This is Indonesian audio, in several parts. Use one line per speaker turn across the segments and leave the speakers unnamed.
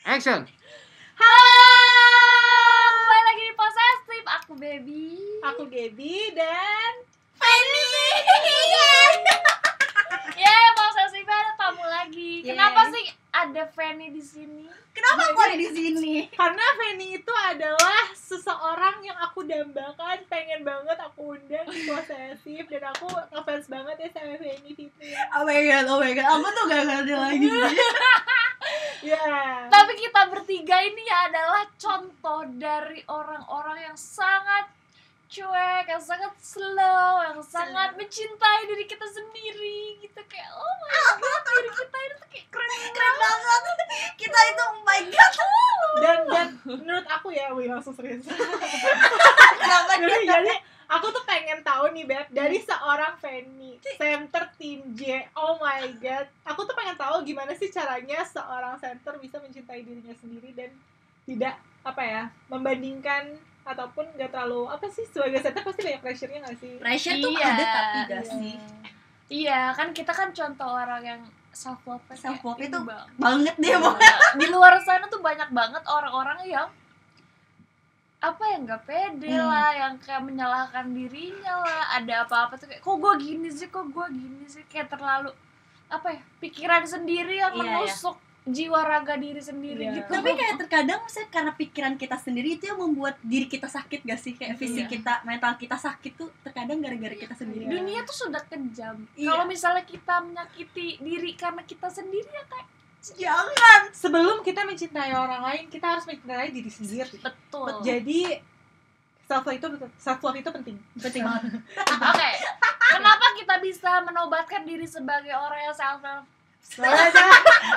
Action.
Halo, kembali lagi di Posesif. Aku Baby.
Aku Gaby dan
Fanny. Posesif ada tamu lagi.
Yeay.
Kenapa sih ada Fanny di sini?
Kenapa aku ada di sini?
karena Fanny itu adalah seseorang yang aku dambakan, pengen banget aku undang di Posesif, dan aku ngefans banget ya sama Fanny Fitri.
Oh my god, aku tuh gak ngerti lagi sih.
Ya.
Tapi kita bertiga ini ya adalah contoh dari orang-orang yang sangat cuek, yang sangat slow, yang sangat mencintai diri kita sendiri gitu, kayak oh my god, diri kita itu tuh kayak keren
Banget. Kita itu oh my god.
Dan menurut aku ya, wih langsung serius.
Kenapa
Jadi aku tuh pengen tahu nih Beb, dari seorang Fanny, center tim J, oh my god, aku tuh pengen tahu gimana sih caranya seorang center bisa mencintai dirinya sendiri dan tidak membandingkan ataupun gak terlalu sebagai center pasti banyak pressure-nya gak sih?
pressure tuh
Iya.
ada tapi gak sih?
Iya, kan kita kan contoh orang yang self love
Self-love itu banget deh pokoknya.
Di luar sana tuh banyak banget orang-orang yang yang nggak pede lah, yang kayak menyalahkan dirinya lah, ada apa-apa tuh kayak kok gue gini sih, kayak terlalu pikiran sendiri yang
Iya,
menusuk jiwa raga diri sendiri
Iya.
gitu.
Tapi kayak terkadang misalnya karena pikiran kita sendiri itu yang membuat diri kita sakit gak sih? Kayak fisik
Iya.
kita, mental kita sakit tuh terkadang gara-gara kita sendiri.
Iya.
Dunia tuh sudah kejam.
Iya.
Kalau misalnya kita menyakiti diri karena kita sendiri ya kayak
Jangan.
Sebelum kita mencintai orang lain, kita harus mencintai diri sendiri.
betul.
Jadi self love itu penting.
Penting banget.
Oke, kenapa kita bisa menobatkan diri sebagai orang yang self love?
Soalnya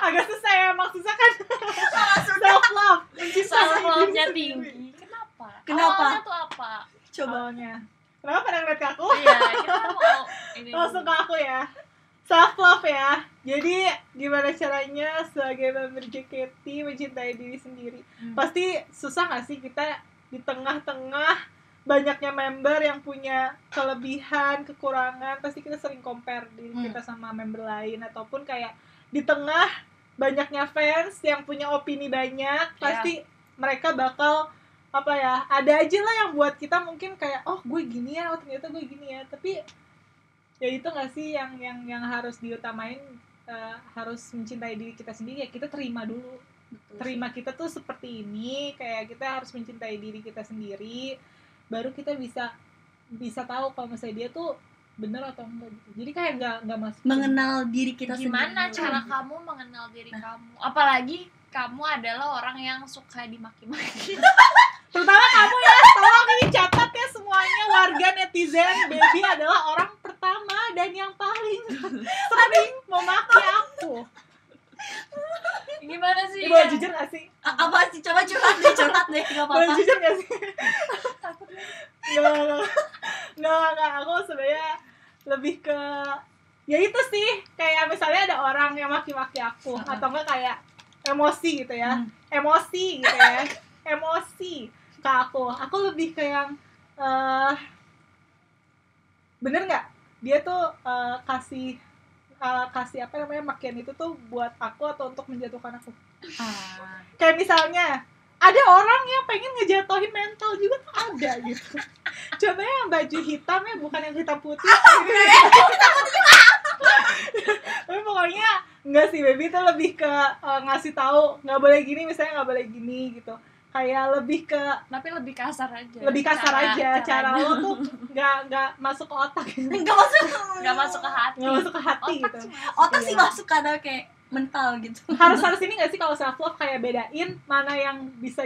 agak susah ya, maksudnya kan self love,
Self love-nya tinggi. Kenapa?
Kenapa?
Awalnya tuh apa?
Coba.
Awalnya. Kenapa pada ngeliat ke aku?
Iya, kita mau ini.
Langsung ke aku ya. Self love ya. Jadi gimana caranya sebagai member JKT mencintai diri sendiri? Pasti susah gak sih kita di tengah-tengah banyaknya member yang punya kelebihan, kekurangan, pasti kita sering compare diri kita sama member lain, ataupun kayak di tengah banyaknya fans yang punya opini banyak, pasti mereka bakal ada aja lah yang buat kita mungkin kayak oh gue gini ya, oh ternyata gue gini ya, tapi ya itu nggak sih yang harus diutamain, harus mencintai diri kita sendiri ya, kita terima dulu. Terima kita tuh seperti ini, kayak kita harus mencintai diri kita sendiri, baru kita bisa tahu kalau misalnya dia tuh bener atau enggak gitu. Jadi kayak nggak masuk
Mengenal diri kita
Gimana
sendiri.
cara kamu mengenal diri kamu? Apalagi kamu adalah orang yang suka dimaki-maki.
terutama kamu ya, tolong ini catat ya semuanya, warga netizen, Baby adalah orang pertama dan yang paling sering memaki aku.
Gimana sih?
Boleh jujur gak sih?
Apa sih? Coba curhat deh, gak
Boleh
apa-apa.
jujur gak sih? Nggak, aku sebenarnya lebih ke ya itu sih, kayak misalnya ada orang yang maki-maki aku, atau enggak kayak emosi gitu ya, emosi ke aku lebih ke yang bener nggak dia tuh kasih makian itu tuh buat aku atau untuk menjatuhkan aku. Kayak misalnya ada orang yang pengen ngejatuhin mental juga tuh ada gitu. Coba yang baju hitam ya, bukan yang hitam putih. Tapi pokoknya enggak sih, Baby tuh lebih ke ngasih tahu nggak boleh gini, misalnya nggak boleh gini gitu. Kayak lebih ke
Tapi lebih kasar aja.
cara lo tuh nggak masuk ke otak gitu.
Nggak masuk ke hati.
Nggak masuk ke hati
Otak
gitu.
sih
Otak sih
Iya.
masuk kadang kayak mental gitu.
harus ini nggak sih kalau self love, kayak bedain mana yang bisa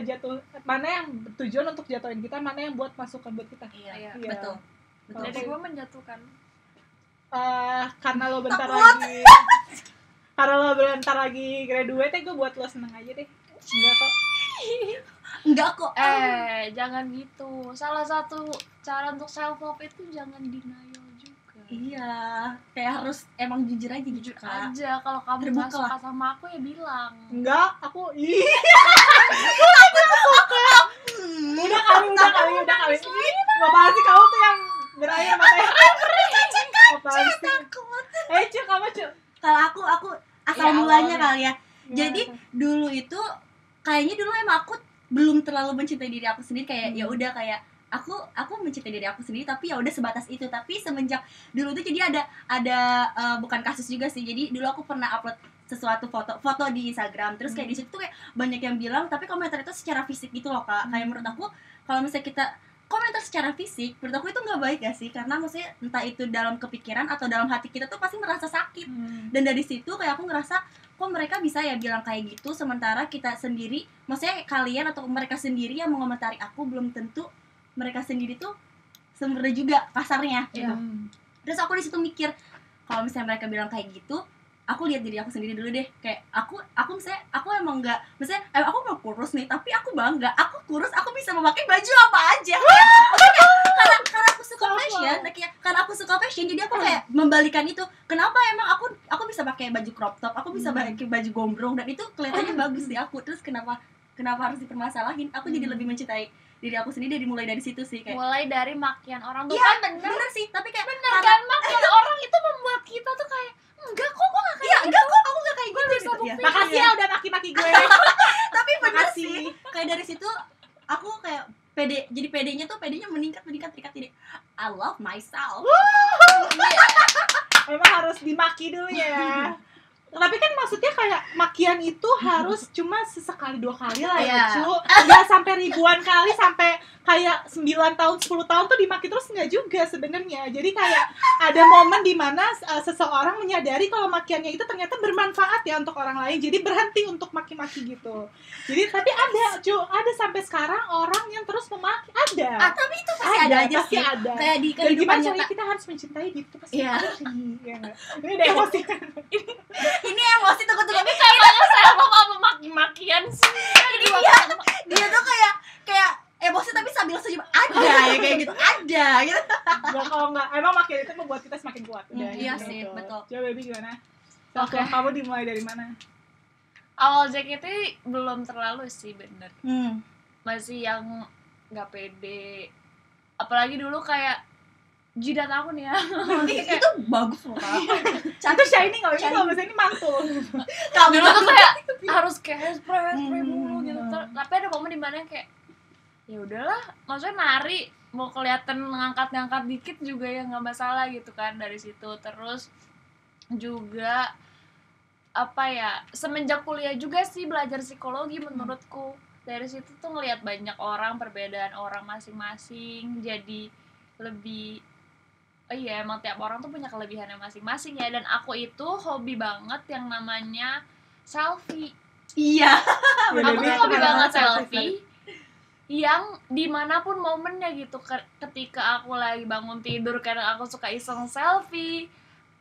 mana yang tujuan untuk jatuhin kita, mana yang buat masukan buat kita.
Iya.
Iya.
Betul.
Jadi gue menjatuhkan.
Karena lo bentar lagi graduate, gue buat lo seneng aja deh.
Enggak kok.
Jangan gitu. Salah satu cara untuk self love itu jangan denial juga.
Iya, kayak harus emang jujur aja gitu
Jujur
Kak.
aja, kalau kamu
Terbuka
nggak suka
lah.
sama aku ya bilang.
Enggak, aku udah kali. Apaan sih kamu tuh yang berair matanya? Apaan sih? Cuk, kamu Cuk.
Kalau aku asal
Ya,
mulanya
awalnya.
kali ya. Jadi dulu itu kayaknya dulu emang aku belum terlalu mencintai diri aku sendiri, kayak ya udah kayak aku mencintai diri aku sendiri tapi ya udah sebatas itu. Tapi semenjak dulu tuh jadi ada bukan kasus juga sih, jadi dulu aku pernah upload sesuatu foto di Instagram, terus kayak di situ tuh kayak banyak yang bilang, tapi komentar itu secara fisik gitu loh Kak. Kayak menurut aku kalau misalnya kita komentar secara fisik, menurut aku itu nggak baik gak sih, karena maksudnya entah itu dalam kepikiran atau dalam hati kita tuh pasti merasa sakit. Dan dari situ kayak aku ngerasa kok mereka bisa ya bilang kayak gitu, sementara kita sendiri, maksudnya kalian atau mereka sendiri yang mengomentari aku belum tentu mereka sendiri tuh sebenarnya juga kasarnya gitu. Terus aku di situ mikir, kalau misalnya mereka bilang kayak gitu, aku lihat diri aku sendiri dulu deh. Kayak aku misalnya aku emang nggak, misalnya aku mau kurus nih, tapi aku bangga aku kurus, aku bisa memakai baju apa aja. Karena aku suka fashion, karena aku suka fashion, jadi aku kayak membalikan itu. Kenapa emang aku bisa pakai baju crop top, aku bisa pakai baju gombrong, dan itu kelihatannya bagus di aku. Terus kenapa harus dipermasalahin? Aku jadi lebih mencintai diri aku sendiri mulai dari situ sih, kayak
mulai dari makian orang tuh
iya,
kan
bener sih, tapi kayak
bener kan, makian orang itu membuat kita tuh kayak enggak kok gue gak kayak
iya,
gitu.
enggak kok aku gak kayak gitu
bisa
gitu ya.
buktiin.
Makasih ya udah maki-maki gue.
Tapi bener
Makasih.
sih, kayak dari situ aku kayak pedenya meningkat jadi I love myself.
Memang harus dimaki dulu ya. Tapi kan maksudnya kayak makian itu harus cuma sesekali 2 kali lah ya,
Iya.
Cu. Nggak sampai ribuan kali, sampai kayak 9 tahun, 10 tahun tuh dimaki terus, nggak juga sebenarnya. Jadi kayak ada momen dimana seseorang menyadari kalau makiannya itu ternyata bermanfaat ya untuk orang lain, jadi berhenti untuk maki-maki gitu. Jadi tapi ada, Cu, ada sampai sekarang orang yang terus memaki, ada.
Tapi itu pasti ada aja
pasti
sih.
ada.
Kayak di
Dan
kehidupan
gimana
nyata.
caranya kita harus mencintai diri itu pasti
Iya.
ada. Iya nggak? Ini udah emosi kan.
Ini emosi tunggu.
Tapi kayaknya saya mau maki-makian sih.
Ini dia tuh kayak emosi tapi sambil senyum, ada ya kayak gitu, ada gitu.
Enggak, kalau enggak, emang makin itu membuat kita semakin kuat. Udah,
Iya
gitu.
sih, betul.
Coba Baby gimana?
Oke.
Kamu dimulai dari mana?
Awal JKT belum terlalu sih, bener. Masih yang nggak pede. Apalagi dulu kayak jidat aku nih ya.
Itu bagus loh Kak.
Itu shiny nggak? Ini kalau misalnya ini mantul.
Dulu tuh kayak harus kayak spray mulu gitu. Tapi ada momen dimana kayak ya udahlah, maksudnya nari mau kelihatan ngangkat dikit juga ya nggak masalah gitu kan. Dari situ terus juga apa ya, semenjak kuliah juga sih belajar psikologi menurutku. Dari situ tuh ngelihat banyak orang, perbedaan orang masing-masing, jadi lebih iya, emang tiap orang tuh punya kelebihannya masing-masing ya. Dan aku itu hobi banget yang namanya selfie.
Iya.
Aku tuh hobi banget selfie yang dimanapun momennya gitu. Ketika aku lagi bangun tidur, kadang aku suka iseng selfie.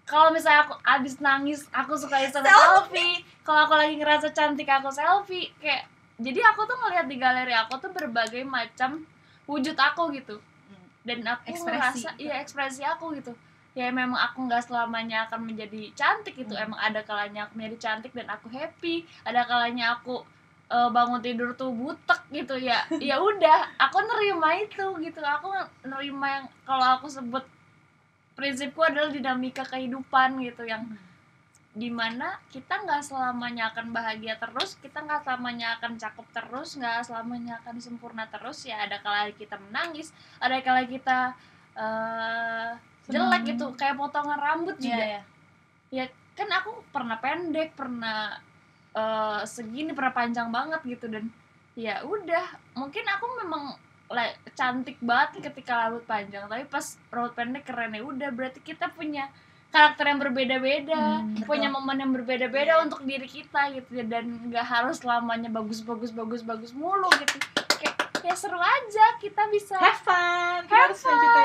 Kalau misalnya aku abis nangis, aku suka iseng selfie. Kalau aku lagi ngerasa cantik, aku selfie. Kayak jadi aku tuh ngelihat di galeri aku tuh berbagai macam wujud aku gitu. Dan aku ngerasa ekspresi aku gitu. Ya memang aku nggak selamanya akan menjadi cantik gitu. Emang ada kalanya aku menjadi cantik dan aku happy. Ada kalanya aku bangun tidur tuh butek gitu ya. Ya udah, aku nerima itu gitu. Aku nerima yang kalau aku sebut prinsipku adalah dinamika kehidupan gitu, yang dimana kita nggak selamanya akan bahagia terus, kita nggak selamanya akan cakep terus, nggak selamanya akan sempurna terus. Ya ada kala kita menangis, ada kala kita jelek gitu, kayak potongan rambut juga. Ya kan aku pernah pendek, pernah segini, pernah panjang banget gitu. Dan ya udah, mungkin aku memang cantik banget ketika rambut panjang, tapi pas rambut pendek keren. Ya udah, berarti kita punya karakter yang berbeda-beda, punya momen yang berbeda-beda untuk diri kita gitu. Dan nggak harus selamanya bagus mulu gitu. Kayak ya seru aja, kita bisa
have fun.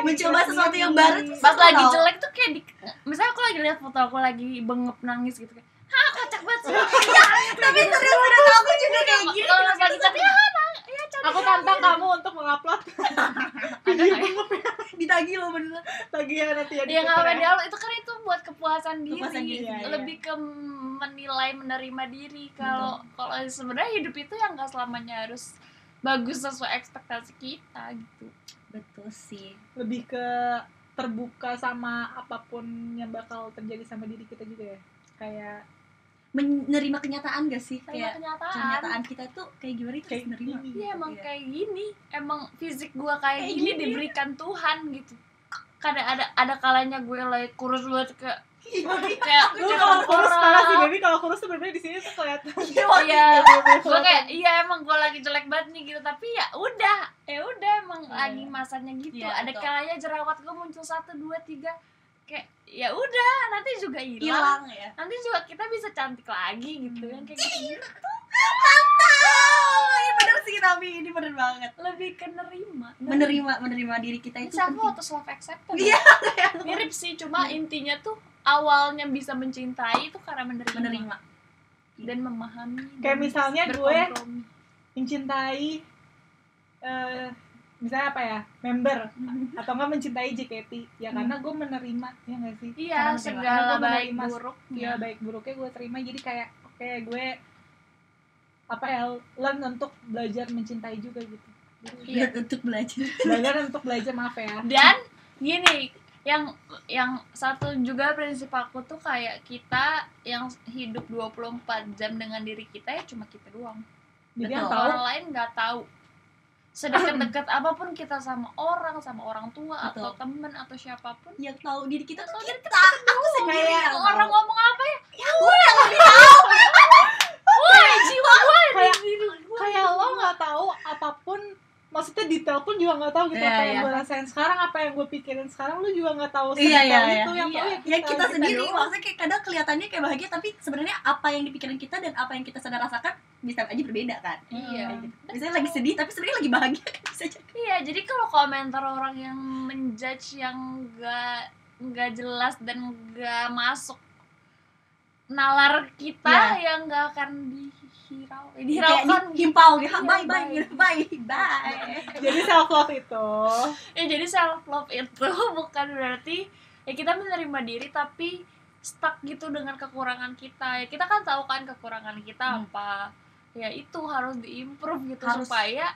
Mencoba sesuatu yang baru.
Pas lagi jelek tuh kayak misalnya aku lagi lihat foto aku lagi bengep nangis gitu, kayak kocak banget sih.
Tapi terus aku juga kayak gitu.
Kalau lagi cantik ya cantik.
Aku tantang kamu untuk mengupload
Ada nggak ya?
Ditagih loh bener.
tagihan nanti ya.
Ya nggak ada, itu kan itu buat kepuasan diri,
iya.
lebih ke menilai, menerima diri. Kalau sebenarnya hidup itu yang nggak selamanya harus bagus sesuai ekspektasi kita gitu.
Betul sih.
Lebih ke terbuka sama apapun yang bakal terjadi sama diri kita juga ya. Kayak
menerima kenyataan gak sih?
Terima
Kayak
kenyataan.
kenyataan kita tuh kayak gimana itu
Kayak
harus menerima.
gini.
Iya emang
Iya.
kayak gini, emang fisik gue kayak
Kayak
gini
gini.
diberikan Tuhan gitu. Kadang ada kalanya gue lagi kurus banget kayak
Lu kalau kurus
orang.
parah sih, Baby. Kalau kurus sebenarnya di sini tuh kelihatan.
Iya,
Bener-bener
gue kayak
kelihatan.
iya emang gue lagi jelek banget nih gitu, tapi ya udah emang
Iya.
lagi masanya gitu.
Iya,
Ada
betul.
kalanya jerawat gue muncul 1, 2, 3 kayak ya udah nanti juga hilang.
Hilang ya.
Nanti juga kita bisa cantik lagi gitu yang kayak gitu.
Ini bener sih, tapi ini bener banget.
Lebih ke nerima.
Menerima diri kita itu
Self
penting.
love atau self acceptance.
Iya.
Mirip sih, cuma intinya tuh awalnya bisa mencintai itu karena
Menerima.
dan memahami.
Kayak
dan
misalnya gue
berkompromi.
mencintai misalnya apa ya, member atau enggak mencintai JKT ya karena gue menerima, ya nggak sih?
Iya,
Karena menerima. Karena
segala
gue
baik
menerima,
buruk.
ya baik buruknya gue terima, jadi kayak oke, gue apa ya, learn untuk belajar mencintai juga gitu.
Iya.
Untuk belajar.
Belajar untuk belajar, maaf ya.
Dan gini, yang satu juga prinsip aku tuh kayak kita yang hidup 24 jam dengan diri kita ya cuma kita doang.
Jadi
Betul.
yang tahu
Orang lain nggak tahu. Sedekat-dekat apapun kita sama orang tua atau
Betul.
temen atau siapapun,
Yang tahu diri kita tuh
Tahu diri
kita. Aku sendiri
Kayak
yang
orang
tahu.
ngomong apa ya? Gue yang lebih tahu. Woi, jiwa gue ada
Kayak-
di diri gue.
kayak lo nggak tahu apapun, maksudnya detail pun juga nggak tahu gitu.
Iya,
Apa yang
iya.
gue rasain sekarang, apa yang gue pikirin sekarang, lu juga nggak tahu
Iya, iya, iya.
itu. Yang tahu
Iya.
ya
Ya kita sendiri,
doang.
maksudnya kayak kadang kelihatannya kayak bahagia, tapi sebenarnya apa yang dipikirin kita dan apa yang kita sadar rasakan bisa aja berbeda kan.
Iya.
Kayak gitu. Misalnya lagi sedih tapi sebenarnya lagi bahagia kan bisa jadi.
Iya, jadi kalau komentar orang yang menjudge yang nggak jelas dan nggak masuk nalar kita, yang nggak akan dihiraukan.
Himpau gitu.
Iya,
Bye
bye.
bye.
Jadi self love itu
Ya jadi self love itu bukan berarti ya kita menerima diri tapi stuck gitu dengan kekurangan kita. Ya kita kan tahu kan kekurangan kita apa. Ya itu harus diimprove gitu
Harus.
supaya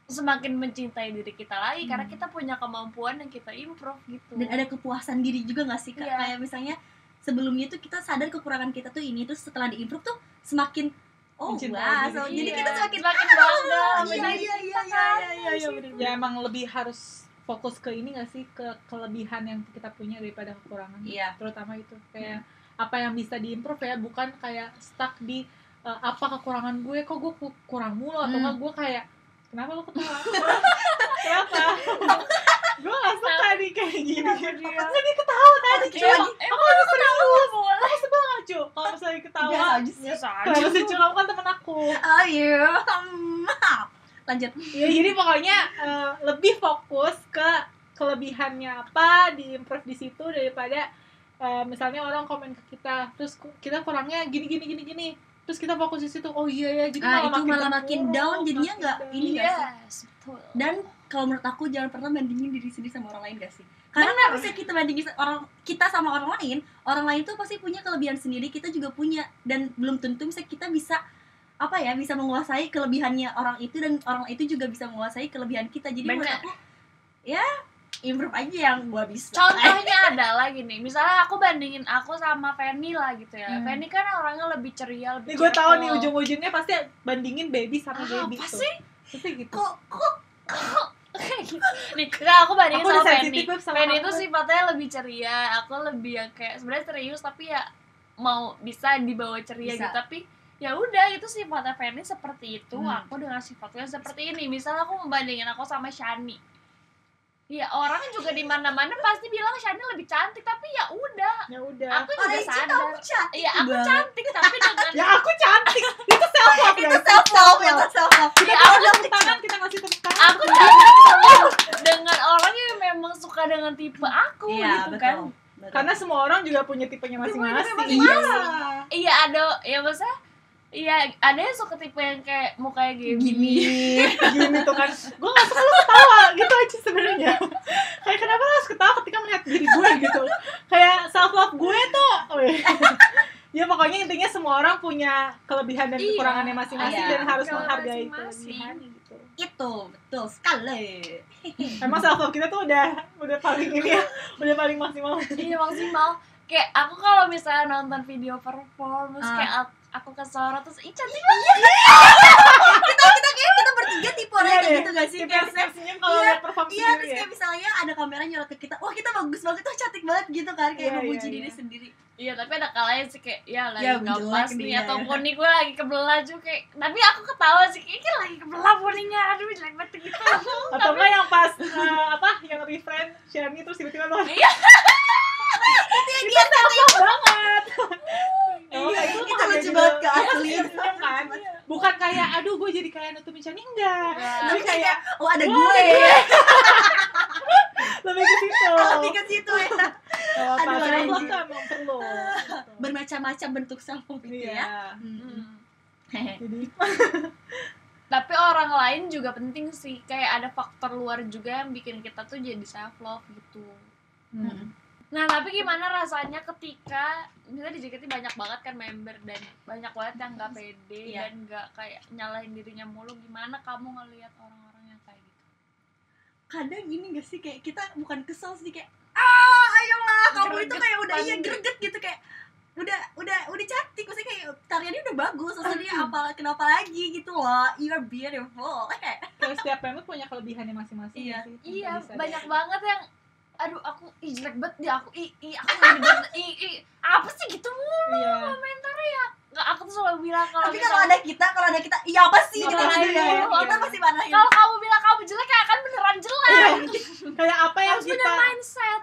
semakin mencintai diri kita lagi karena kita punya kemampuan yang kita improve gitu.
Dan ada kepuasan diri juga gak sih Kak?
Iya.
Kayak misalnya sebelumnya tuh kita sadar kekurangan kita tuh ini, terus setelah diimprove tuh semakin
Mencintai
wah,
diri.
jadi kita semakin
bangga sama
iya
diri
iya
kita
iya
kan.
iya iya bener.
ya emang lebih harus fokus ke ini nggak sih, ke kelebihan yang kita punya daripada kekurangan.
Iya.
Terutama itu kayak apa yang bisa diimprove ya, bukan kayak stuck di apa kekurangan gue, kok gue kurang mulu atau nggak gue kayak kenapa lo ketawa? Kenapa? Gue gak suka nih kayak gini. Nggak dia ketawa tadi.
Iya,
Aku lagi serius.
boleh.
Aku sebel gak cu kalau misalnya ketawa.
Biasa aja sih.
Biasa
Kenapa sih cu? Kamu kan temen aku.
Oh iya. Maaf. Lanjut.
Ya jadi pokoknya lebih fokus ke kelebihannya apa, diimprove di situ daripada misalnya orang komen ke kita, terus kita kurangnya gini. Terus kita fokus di situ. Oh iya ya, jadi
Itu malah makin
terpuruk,
down, jadinya
makin
nggak
down.
ini nggak sih?
Yes, betul.
Dan kalau menurut aku jangan pernah bandingin diri sendiri sama orang lain gak sih? Karena kalau misalnya kita bandingin kita sama orang lain tuh pasti punya kelebihan sendiri, kita juga punya, dan belum tentu misalnya kita bisa bisa menguasai kelebihannya orang itu dan orang itu juga bisa menguasai kelebihan kita. Jadi menurut
Bener.
aku ya improve aja yang gua bisa.
Contohnya adalah gini, misalnya aku bandingin aku sama Fanny lah gitu ya. Fanny kan orangnya lebih ceria, lebih
Nih gue tahu nih
cheerful.
ujung-ujungnya pasti bandingin baby sama baby
Apa
tuh.
sih?
Pasti gitu.
Kok
Nih, enggak, aku bandingin
Aku
sama
udah
Fanny.
sensitif sama
Fanny
kamu.
itu sifatnya lebih ceria, aku lebih yang kayak sebenarnya serius tapi ya mau bisa dibawa ceria
Bisa.
gitu. Tapi ya udah itu sifatnya Fanny seperti itu,
Hmm.
aku dengan sifatnya seperti ini. Misalnya aku membandingin aku sama Shani. Ya orang juga di mana-mana pasti bilang Shani lebih cantik, tapi ya udah.
Ya udah.
Aku juga
Aici
sadar.
kamu cantik
Iya, aku
banget.
cantik tapi dengan
Ya aku cantik. Itu self love ya.
Itu self love, itu self love.
Kita
aku
kasih tepuk tangan, kita ngasih tepuk tangan.
aku cantik dengan orang yang memang suka dengan tipe aku
Iya,
gitu kan.
betul.
Karena semua orang juga punya tipenya masing-masing.
Iya.
Iya ada ya maksudnya iya ada yang suka tipe yang kayak mukanya
Gini.
Gini tuh kan. Gue gak suka lu ketawa gitu aja sebenarnya. Kayak kenapa lu harus ketawa ketika melihat diri gue gitu. Kayak self love gue tuh. Ya pokoknya intinya semua orang punya kelebihan dan
Iya.
kekurangannya masing-masing
Iya.
dan harus
Kalau
menghargai
masing-masing.
kelebihannya gitu.
Itu betul sekali.
Emang self love kita tuh udah paling ini ya, udah paling maksimal.
iya maksimal. Kayak aku kalau misalnya nonton video perform terus kayak aku kesorot terus cantik
kita bertiga tipe orang
Iya
kayak
deh.
gitu gak sih?
Kita
Kayak misalnya,
senyum kalau
iya,
lihat perform
iya,
sendiri
terus
ya.
kayak misalnya ada kamera nyorot ke kita, wah kita bagus banget tuh, cantik banget gitu kan, kayak
Iya,
memuji
iya,
diri
iya.
sendiri.
Iya, tapi ada kalanya sih kayak ya lagi
Ya,
nggak
menjelek
pas
dia,
nih
ya.
ataupun nih gue lagi kebelah juga kayak, tapi aku ketawa sih kayak lagi kebelah poninya, aduh jelek banget gitu.
Atau enggak yang pas yang refrain Shani terus tiba-tiba lo
Iya.
dia self banget.
Iya, itu
mah ada
lucu
juga.
banget, Kak,
Iya,
asli.
senyum kan. Bukan kayak aduh gue jadi kayak nutupin Shani, enggak.
Enggak.
Tapi kayak
Oh ada
wah,
gue
iya. lebih ke situ.
lebih ke situ ya.
Kalau
Aduh,
pas self love
anjir.
tuh emang perlu.
Bermacam-macam bentuk self love itu ya.
Iya.
Hehe.
Jadi
Tapi orang lain juga penting sih, kayak ada faktor luar juga yang bikin kita tuh jadi self love gitu. Nah, tapi gimana rasanya ketika misalnya di JKT banyak banget kan member dan banyak banget yang nggak pede
Iya.
dan nggak kayak nyalahin dirinya mulu, gimana kamu ngelihat orang-orang yang kayak gitu?
Kadang gini gak sih, kayak kita bukan kesel sih, kayak ayolah kamu itu kayak udah iya greget gitu, kayak udah cantik, maksudnya kayak tariannya udah bagus, maksudnya kenapa lagi gitu loh, you are beautiful.
kayak setiap member punya kelebihannya masing-masing.
Iya.
sih, yang
Iya,
tadi saya
banyak
bilang.
banget yang aduh aku jelek banget deh aku aku gini banget apa sih gitu mulu
Iya.
komentarnya ya. Nggak, aku tuh selalu bilang kalau
Tapi kalau ada kita iya apa sih gitu
Ngapain
gitu ya,
mulu,
kita
iya.
pasti marahin.
kalau kamu bilang kamu jelek ya akan beneran jelek.
Kayak apa yang
Harus punya
kita
mindset.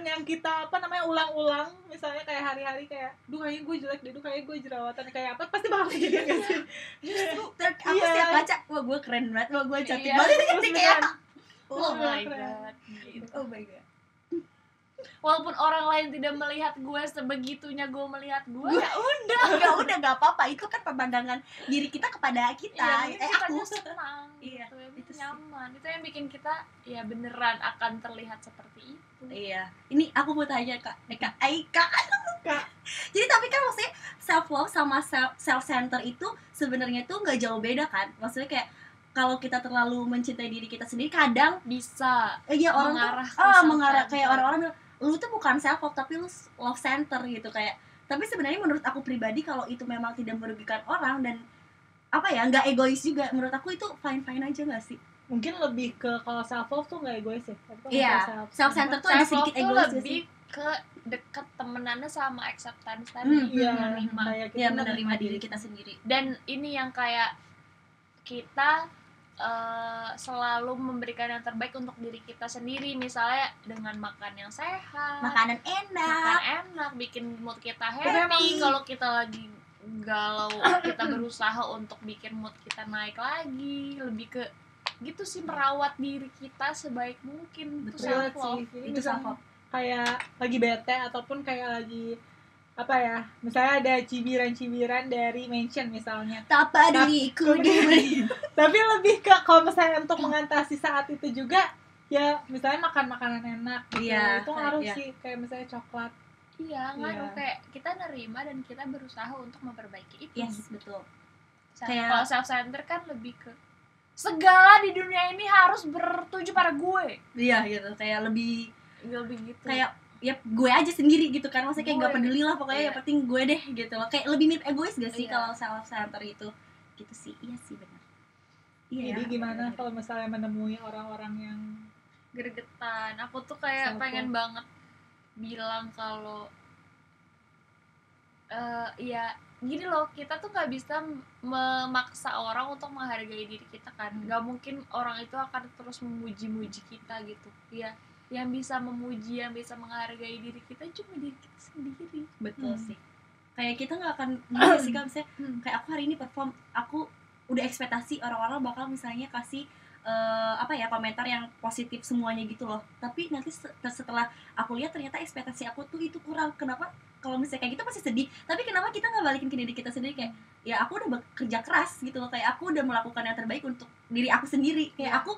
yang kita apa namanya ulang-ulang, misalnya kayak hari-hari kayak duh kayaknya gue jelek deh, duh kayaknya gue jerawatan kayak apa, pasti bakal kejadian gak sih?
Justru aku
Iya.
setiap baca, wah gue keren banget, wah gue cantik
Iya.
banget
Terus
gitu kayak
beneran,
Oh my
keren.
god gitu.
oh my god.
Walaupun orang lain tidak melihat gue sebegitunya gue melihat gue ya udah.
udah nggak apa-apa, itu kan pemandangan diri kita kepada kita.
Iya, kitanya
Aku
senang
Iya,
gitu,
itu sih.
nyaman, itu yang bikin kita ya beneran akan terlihat seperti itu.
Iya, ini aku mau tanya Kak Aika.
Kak.
Jadi tapi kan maksudnya self love sama self center itu sebenarnya tuh nggak jauh beda kan? Maksudnya kayak kalau kita terlalu mencintai diri kita sendiri, kadang
Bisa
ya orang
mengarah
tuh
ke
mengarah
self-center.
kayak orang-orang bilang lu tuh bukan self love tapi lu love center gitu kayak. Tapi sebenarnya menurut aku pribadi kalau itu memang tidak merugikan orang dan apa ya nggak egois juga, menurut aku itu fine aja nggak sih?
Mungkin lebih ke kalau self love tuh nggak egois ya. Tapi kalau
Iya, self center tuh ada
self love
sedikit
tuh
egois nggak
lebih
sih?
ke deket temenannya sama acceptance tadi,
Iya,
menerima.
kayak kita
Ya menerima diri kita sendiri.
Dan ini yang kayak kita selalu memberikan yang terbaik untuk diri kita sendiri, misalnya dengan makan yang sehat,
Makanan
makan
enak.
enak, bikin mood kita
Tapi
happy.
emang-
Kalau kita lagi galau, kita berusaha untuk bikin mood kita naik lagi, lebih ke gitu sih, merawat diri kita sebaik mungkin. Itu
Betul.
Relate
self love.
sih. Jadi
Itu
misalnya
self love.
kayak lagi bete ataupun kayak lagi apa ya, misalnya ada cibiran-cibiran dari mention misalnya,
Tak diriku diberi.
tapi lebih ke kalau misalnya untuk mengatasi saat itu juga ya, misalnya makan makanan enak gitu.
Iya,
Itu ngaruh
iya.
sih, kayak misalnya coklat.
Iya, ngaruh,
Iya.
kayak kita nerima dan kita berusaha untuk memperbaiki itu.
Yes, betul.
Kayak
Kayak-
kalau self center kan lebih ke segala di dunia ini harus bertuju pada gue.
Iya gitu, kayak lebih
Gitu.
kayak ya gue aja sendiri gitu kan, maksudnya kayak
Gue.
gak peduli lah pokoknya,
Iya.
yang penting gue deh gitu loh, kayak lebih mirip egois gak sih
Iya.
kalau self center itu gitu sih. Iya sih benar. Iya.
Jadi gimana
benar.
kalau misalnya menemui orang-orang yang
Gregetan. Aku tuh kayak
Self
pengen
love.
banget bilang kalau ya gini loh, kita tuh nggak bisa memaksa orang untuk menghargai diri kita kan. Nggak mungkin orang itu akan terus memuji-muji kita gitu. Ya, yang bisa memuji, yang bisa menghargai diri kita cuma diri kita sendiri.
Betul
Hmm.
sih. Kayak kita nggak akan gini sih kan, misalnya kayak aku hari ini perform, aku udah ekspektasi orang-orang bakal misalnya kasih apa ya, komentar yang positif semuanya gitu loh, tapi nanti setelah aku lihat ternyata ekspektasi aku tuh itu kurang. Kenapa? Kalau misalnya kayak gitu pasti sedih, tapi kenapa kita nggak balikin ke diri kita sendiri, kayak ya aku udah bekerja keras gitu loh, kayak aku udah melakukan yang terbaik untuk diri aku sendiri, kayak
Iya.
aku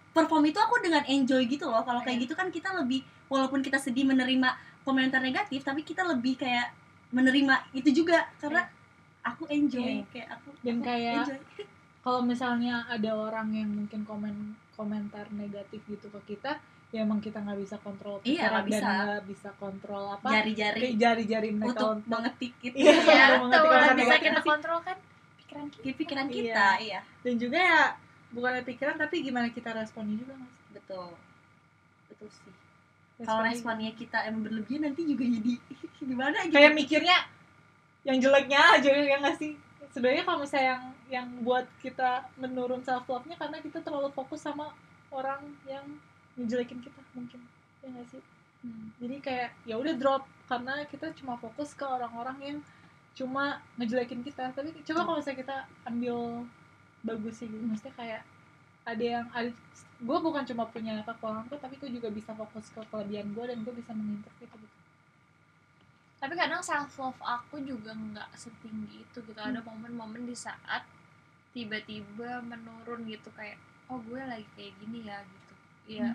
perform itu aku dengan enjoy gitu loh. Kalau kayak
Iya.
gitu kan kita lebih, walaupun kita sedih menerima komentar negatif, tapi kita lebih kayak menerima itu juga karena aku enjoy,
Iya.
kayak aku
Dan
aku
kayak
enjoy.
kalau misalnya ada orang yang mungkin komentar negatif gitu ke kita, ya emang kita nggak bisa kontrol
Iya,
pikiran
nggak bisa.
dan nggak bisa kontrol apa
jari-jari
kayak jari-jari mereka
untuk mengetik gitu.
Iya,
Iya,
untuk mengetik
tuh
apa
yang
kata
bisa
kita
kita
sih.
kontrol kan pikiran kita.
Di pikiran kita, iya.
dan juga ya bukan pikiran tapi gimana kita responnya juga nggak sih?
Betul sih. Kalau responnya kita emang berlebihan nanti juga jadi gimana gitu.
kayak mikirnya yang jeleknya aja ya nggak sih? Sebenarnya kalau misalnya yang buat kita menurun self love-nya karena kita terlalu fokus sama orang yang ngejelekin kita mungkin, ya nggak sih? Jadi kayak ya udah drop karena kita cuma fokus ke orang-orang yang cuma ngejelekin kita. Tapi coba kalau misalnya kita ambil bagusnya gitu, maksudnya kayak ada gue bukan cuma punya kekurangan gue, tapi gue juga bisa fokus ke kelebihan gue dan gue bisa menginterpret gitu.
Tapi kadang self love aku juga nggak setinggi itu gitu. Ada momen-momen di saat tiba-tiba menurun gitu, kayak oh gue lagi kayak gini ya gitu ya.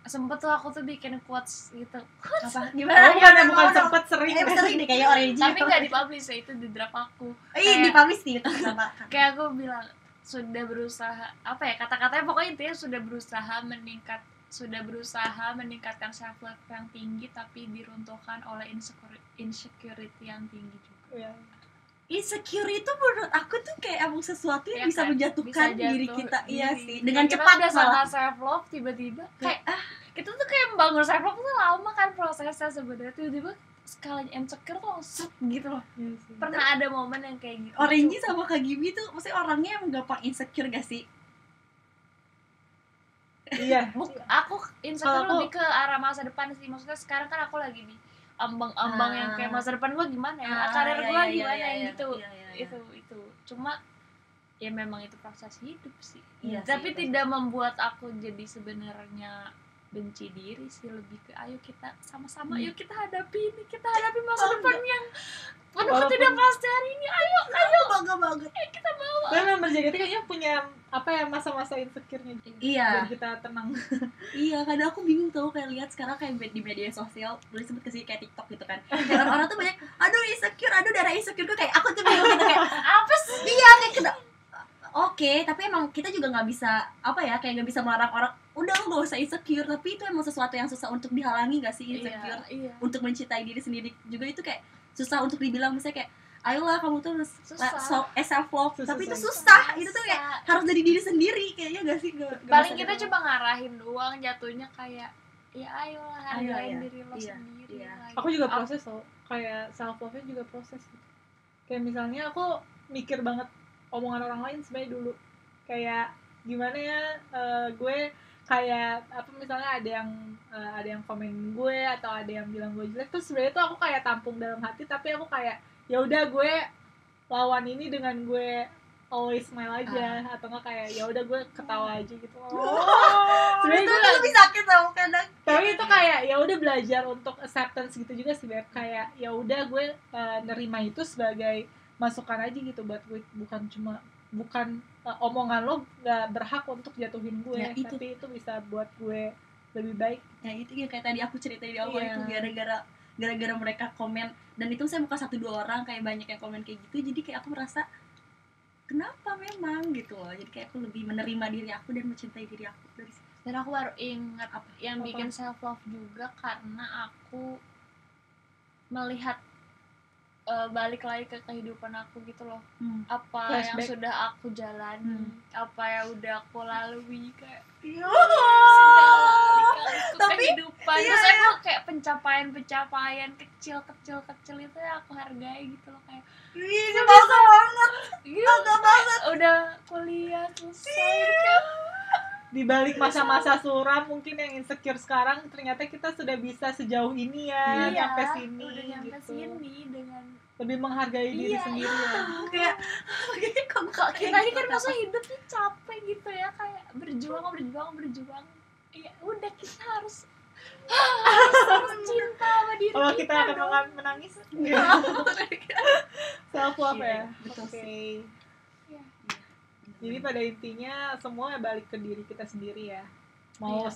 Sempet tuh aku tuh bikin quotes gitu.
Apa? Gimana?
Bukan sempet sering.
Sering deh kayak orange.
Tapi nggak dipublish ya, itu di draft aku.
Di publish nih sama.
Kayak aku bilang sudah berusaha apa ya, kata-katanya pokoknya intinya sudah berusaha meningkatkan self love yang tinggi tapi diruntuhkan oleh insecurity yang tinggi juga.
Ya.
Insecure itu menurut aku tuh kayak emang sesuatu yang
Ya
bisa
kan?
menjatuhkan
Bisa
diri
jatuh
kita. Iya
diri.
sih, dengan
Kita
cepat
udah
malah.
sangat self love, tiba-tiba kayak kita tuh kayak membangun self love tuh lama kan prosesnya sebenarnya, tiba-tiba sekalinya insecure tuh langsung gitu loh.
Iya sih.
Pernah ada momen yang kayak gitu.
Orange sama Kak Gibi tuh maksudnya orangnya emang gampang insecure gak sih?
Iya.
Aku insecure
Kalau aku-
lebih ke arah masa depan sih. Maksudnya sekarang kan aku lagi di ambang-ambang yang kayak masa depan gue gimana ya, karir gue gimana yang gitu. Itu cuma ya memang itu proses hidup sih.
Iya
Tapi
sih,
tidak membuat aku jadi sebenarnya benci diri sih, lebih ke ayo kita sama-sama, yuk kita hadapi masa depan yang penuh
Walaupun-
ketidakpastian ini. Ayo
bangga banget.
kita bawa.
Tapi member JKT kayaknya punya apa ya masa-masa insecure-nya
Iya.
biar kita tenang.
Iya, kadang aku bingung tau kayak lihat sekarang kayak di media sosial, boleh sebut ke sih kayak TikTok gitu kan. Kayak orang-orang tuh banyak, aduh insecure, aduh darah insecure, kayak aku tuh bingung gitu kayak
Apa sih?
iya kayak kena. Oke, tapi emang kita juga nggak bisa apa ya, kayak nggak bisa melarang orang udah lu gak usah insecure, tapi itu emang sesuatu yang susah untuk dihalangi gak sih insecure.
Iya.
Untuk mencintai diri sendiri juga itu kayak susah untuk dibilang, misalnya kayak ayolah kamu tuh harus
Susah.
self love,
Susah,
tapi itu
susah.
susah. Itu tuh kayak harus dari diri sendiri kayaknya gak sih?
Paling kita coba ngarahin doang, jatuhnya kayak ya ayolah
Ayo,
hargain
iya.
diri lo
Iya,
sendiri.
iya.
Like,
Aku juga proses loh, kayak self love-nya juga proses gitu. Kayak misalnya aku mikir banget omongan orang lain sebenarnya dulu. Kayak gimana ya, gue kayak apa misalnya ada yang komen gue atau ada yang bilang gue jelek, terus sebenarnya tuh aku kayak tampung dalam hati, tapi aku kayak ya udah gue lawan ini dengan gue always smile aja, atau enggak kayak ya udah gue ketawa aja gitu. Sebenarnya
itu
gue
lebih sakit tau kadang.
tapi itu kayak ya udah belajar untuk acceptance gitu juga sih, Beb. Kayak ya udah gue nerima itu sebagai masukan aja gitu buat gue, bukan omongan lo nggak berhak untuk jatuhin gue,
Ya, itu.
tapi itu bisa buat gue lebih baik.
Ya itu ya kayak tadi aku cerita di awal
Iya.
itu gara-gara mereka komen, dan itu saya bukan 1-2 orang, kayak banyak yang komen kayak gitu, jadi kayak aku merasa kenapa memang gitu loh, jadi kayak aku lebih menerima diri aku dan mencintai diri aku dari situ.
dan aku baru ingat yang
Apa?
bikin self love juga karena aku melihat balik lagi ke kehidupan aku gitu loh, apa yang
Flashback.
sudah aku jalani, apa yang udah aku lalui, kayak
Iya.
segala lika-liku
Tapi,
kehidupan.
iya,
Terus aku kayak pencapaian kecil itu yang aku hargai gitu loh, kayak
Ih, bangga banget.
bangga banget udah kuliah selesai kayak
Di balik masa-masa suram mungkin yang insecure sekarang, ternyata kita sudah bisa sejauh ini ya,
iya,
sampai sini
udah nyampe
gitu.
sini dengan
Lebih menghargai diri
Iya,
sendiri ya.
Kayak
kok kita ini kan masa hidupnya capek gitu ya, kayak berjuang. Ya udah kita harus cinta sama diri
Kalau
kita
kita
dong.
akan menangis, self love ya.
Betul
Oke.
sih.
Iya.
Jadi pada intinya semua balik ke diri kita sendiri ya. Mau
Iya.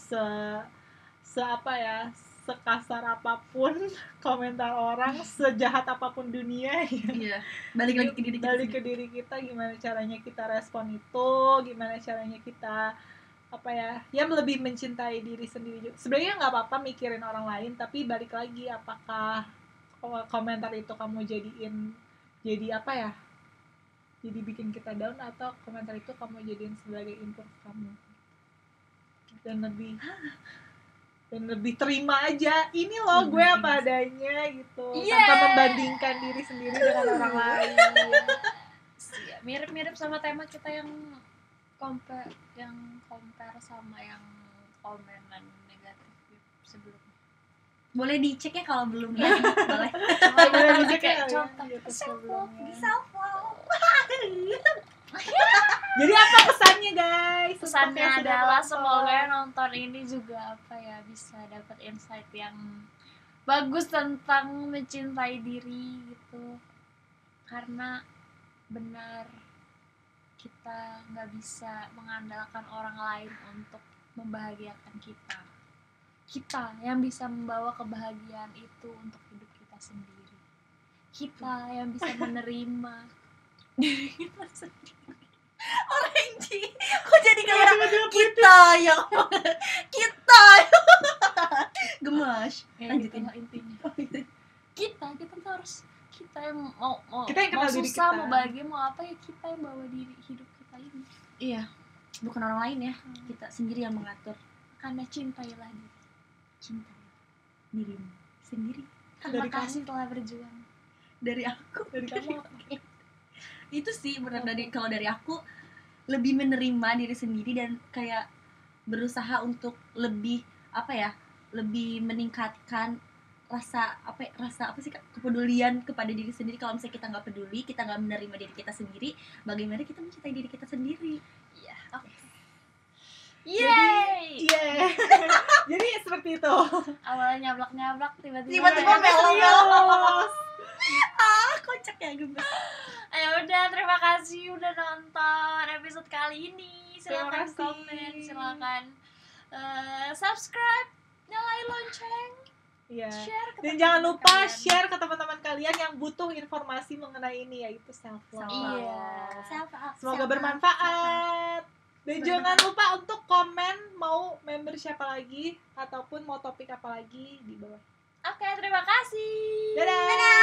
apa ya, sekasar apapun komentar orang, sejahat apapun dunia ya.
Iya, balik lagi ke diri kita
Balik ke
sendiri.
diri kita, gimana caranya kita respon itu, gimana caranya kita apa ya lebih mencintai diri sendiri juga. Sebenarnya nggak apa-apa mikirin orang lain, tapi balik lagi apakah komentar itu kamu jadiin jadi apa ya, jadi bikin kita down, atau komentar itu kamu jadiin sebagai improve kamu dan lebih terima aja ini loh gue apa adanya gitu, tanpa membandingkan diri sendiri dengan orang lain.
Mirip-mirip sama tema kita yang compare sama yang komenan negatif sebelumnya.
Boleh dicek ya kalau belum ya. Boleh.
Boleh dicek ya,
contoh
gitu
sebelumnya.
Jadi apa pesannya guys?
Pesannya
Untuk yang sudah
adalah
nonton.
semoga yang nonton ini juga apa ya, bisa dapat insight yang bagus tentang mencintai diri gitu. Karena benar kita nggak bisa mengandalkan orang lain untuk membahagiakan kita. Kita yang bisa membawa kebahagiaan itu untuk hidup kita sendiri. Kita yang bisa menerima diri kita sendiri.
OMG, kok jadi kayak kita yang gemas.
Ya,
Lanjutin.
itulah intinya. Kita tuh harus, kita yang mau
Kita yang
mau
kenal diri
susah,
kita.
mau bahagia, mau apa ya, kita yang bawa diri hidup kita ini.
Iya, bukan orang lain ya, kita sendiri yang mengatur.
Karena cintailah diri.
Cinta dirimu sendiri.
Terima
Dari
kasih telah berjuang.
Dari aku,
Dari kamu apa?
itu sih benar. Kalau dari aku lebih menerima diri sendiri dan kayak berusaha untuk lebih apa ya, lebih meningkatkan rasa apa sih Kak? Kepedulian kepada diri sendiri. Kalau misalnya kita nggak peduli, kita nggak menerima diri kita sendiri, bagaimana kita mencintai diri kita sendiri?
Iya, oke. Yeay!
Iya. Jadi seperti itu.
Awalnya nyablak-nyablak, tiba-tiba
Serius.
Kocak ya gemes.
Ya udah, terima kasih udah nonton episode kali ini.
Terima
Silakan
kasih.
komen, silakan subscribe, nyalain lonceng,
Iya.
share ke
Dan jangan
teman-teman
lupa
kalian.
share ke teman-teman kalian yang butuh informasi mengenai ini, yaitu self love.
Iya.
Semoga bermanfaat. Dan jangan lupa untuk komen mau member siapa lagi ataupun mau topik apa lagi di bawah.
Oke, terima kasih.
Dadah.